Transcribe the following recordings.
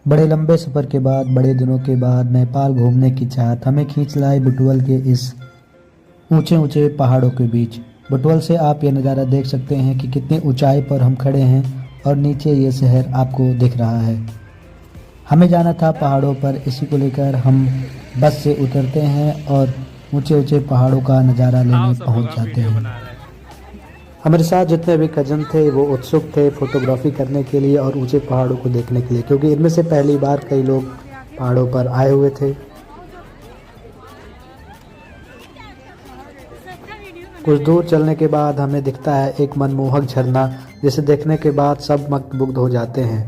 बड़े लंबे सफ़र के बाद, बड़े दिनों के बाद नेपाल घूमने की चाहत हमें खींच लाई बुटवल के इस ऊंचे ऊंचे पहाड़ों के बीच। बुटवल से आप ये नज़ारा देख सकते हैं कि कितनी ऊंचाई पर हम खड़े हैं और नीचे ये शहर आपको दिख रहा है। हमें जाना था पहाड़ों पर, इसी को लेकर हम बस से उतरते हैं और ऊंचे ऊंचे पहाड़ों का नज़ारा लेने पहुंच जाते हैं। हमारे साथ जितने भी कज़न थे वो उत्सुक थे फोटोग्राफी करने के लिए और ऊंचे पहाड़ों को देखने के लिए, क्योंकि इनमें से पहली बार कई लोग पहाड़ों पर आए हुए थे। कुछ दूर चलने के बाद हमें दिखता है एक मनमोहक झरना, जिसे देखने के बाद सब मंत्रमुग्ध हो जाते हैं।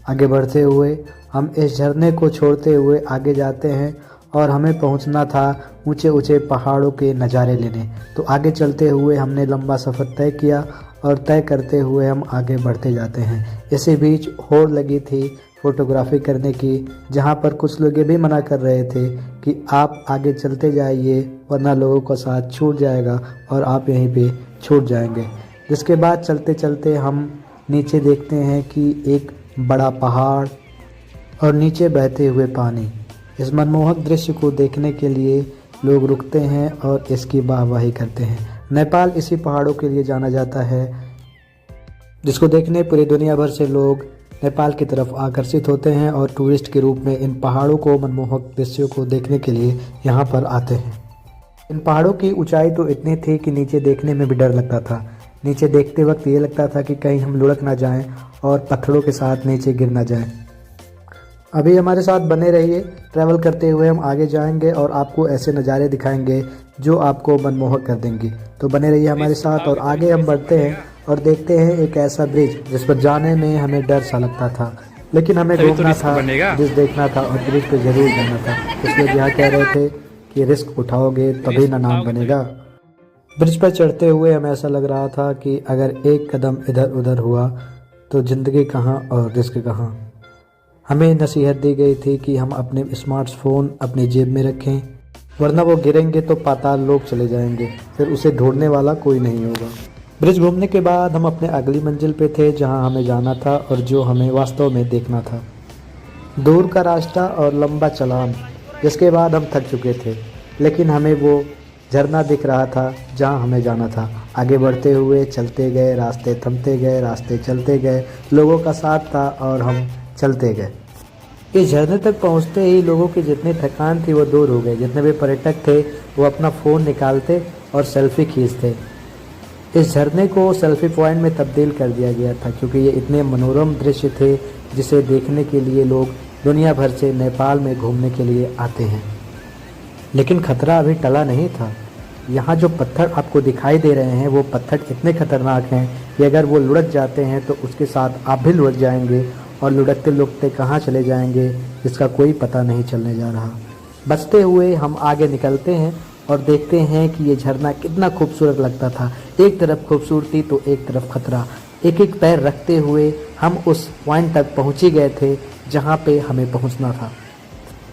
आगे बढ़ते हुए हम इस झरने को छोड़ते हुए आगे जाते हैं और हमें पहुंचना था ऊंचे ऊंचे पहाड़ों के नज़ारे लेने। तो आगे चलते हुए हमने लंबा सफ़र तय किया और तय करते हुए हम आगे बढ़ते जाते हैं। इसी बीच होड़ लगी थी फ़ोटोग्राफी करने की, जहां पर कुछ लोग ये भी मना कर रहे थे कि आप आगे चलते जाइए वरना लोगों का साथ छूट जाएगा और आप यहीं पे छूट जाएंगे। जिसके बाद चलते चलते हम नीचे देखते हैं कि एक बड़ा पहाड़ और नीचे बहते हुए पानी। इस मनमोहक दृश्य को देखने के लिए लोग रुकते हैं और इसकी वाहवाही करते हैं। नेपाल इसी पहाड़ों के लिए जाना जाता है, जिसको देखने पूरी दुनिया भर से लोग नेपाल की तरफ आकर्षित होते हैं और टूरिस्ट के रूप में इन पहाड़ों को, मनमोहक दृश्यों को देखने के लिए यहाँ पर आते हैं। इन पहाड़ों की ऊंचाई तो इतनी थी कि नीचे देखने में भी डर लगता था। नीचे देखते वक्त ये लगता था कि कहीं हम लुढ़क ना जाएं और पत्थरों के साथ नीचे गिर ना जाएं। अभी हमारे साथ बने रहिए, ट्रैवल करते हुए हम आगे जाएंगे और आपको ऐसे नज़ारे दिखाएंगे जो आपको मनमोहक कर देंगे। तो बने रहिए हमारे साथ और आगे हम बढ़ते हैं और देखते हैं एक ऐसा ब्रिज जिस पर जाने में हमें डर सा लगता था, लेकिन हमें घूमना था, ब्रिज देखना था और ब्रिज पे जरूर जाना था। इसलिए यहाँ कह रहे थे कि रिस्क उठाओगे तभी ना नाम बनेगा। ब्रिज पर चढ़ते हुए हमें ऐसा लग रहा था कि अगर एक कदम इधर उधर हुआ तो ज़िंदगी कहाँ और रिस्क कहाँ। हमें नसीहत दी गई थी कि हम अपने स्मार्टफोन अपनी जेब में रखें, वरना वो गिरेंगे तो पाताल लोक चले जाएंगे, फिर उसे ढूंढने वाला कोई नहीं होगा। ब्रिज घूमने के बाद हम अपने अगली मंजिल पे थे, जहां हमें जाना था और जो हमें वास्तव में देखना था। दूर का रास्ता और लंबा चलान, जिसके बाद हम थक चुके थे, लेकिन हमें वो झरना दिख रहा था जहां हमें जाना था। आगे बढ़ते हुए चलते गए, रास्ते थमते गए, रास्ते चलते गए, लोगों का साथ था और हम चलते गए। इस झरने तक पहुंचते ही लोगों की जितनी थकान थी वो दूर हो गई। जितने भी पर्यटक थे वो अपना फ़ोन निकालते और सेल्फी खींचते। इस झरने को सेल्फी पॉइंट में तब्दील कर दिया गया था, क्योंकि ये इतने मनोरम दृश्य थे जिसे देखने के लिए लोग दुनिया भर से नेपाल में घूमने के लिए आते हैं। लेकिन खतरा अभी टला नहीं था। यहाँ जो पत्थर आपको दिखाई दे रहे हैं वो पत्थर इतने खतरनाक हैं कि अगर वो लुढ़क जाते हैं तो उसके साथ आप भी लुढ़क जाएंगे और लुढ़कते लुढ़कते कहाँ चले जाएंगे इसका कोई पता नहीं चलने जा रहा। बचते हुए हम आगे निकलते हैं और देखते हैं कि ये झरना कितना खूबसूरत लगता था। एक तरफ खूबसूरती तो एक तरफ खतरा। एक एक पैर रखते हुए हम उस पॉइंट तक पहुँच ही गए थे जहाँ पे हमें पहुँचना था।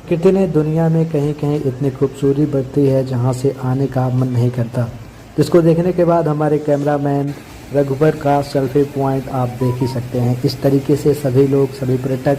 प्रकृति ने दुनिया में कहीं कहीं इतनी खूबसूरती बरती है जहाँ से आने का मन नहीं करता, जिसको देखने के बाद हमारे कैमरामैन रघुबर का सेल्फी पॉइंट आप देख ही सकते हैं। इस तरीके से सभी लोग, सभी पर्यटक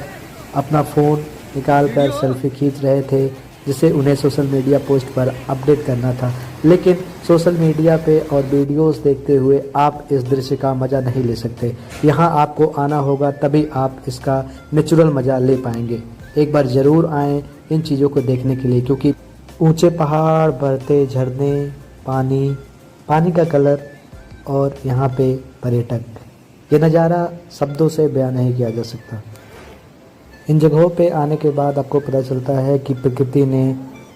अपना फ़ोन निकालकर सेल्फी खींच रहे थे, जिसे उन्हें सोशल मीडिया पोस्ट पर अपडेट करना था। लेकिन सोशल मीडिया पे और वीडियोस देखते हुए आप इस दृश्य का मज़ा नहीं ले सकते। यहाँ आपको आना होगा, तभी आप इसका नेचुरल मज़ा ले पाएंगे। एक बार ज़रूर आएँ इन चीज़ों को देखने के लिए, क्योंकि ऊंचे पहाड़, बढ़ते झरने, पानी का कलर और यहाँ पे पर्यटक, ये नज़ारा शब्दों से बयान नहीं किया जा सकता। इन जगहों पे आने के बाद आपको पता चलता है कि प्रकृति ने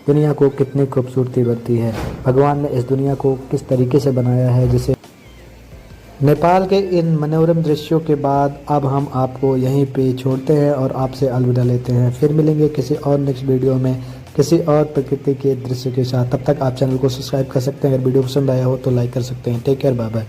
दुनिया को कितनी खूबसूरती बरती है, भगवान ने इस दुनिया को किस तरीके से बनाया है। जिसे नेपाल के इन मनोरम दृश्यों के बाद अब हम आपको यहीं पे छोड़ते हैं और आपसे अलविदा लेते हैं। फिर मिलेंगे किसी और नेक्स्ट वीडियो में किसी और प्रकृति के दृश्य के साथ। तब तक आप चैनल को सब्सक्राइब कर सकते हैं। अगर वीडियो पसंद आया हो तो लाइक कर सकते हैं। Take care, bye bye.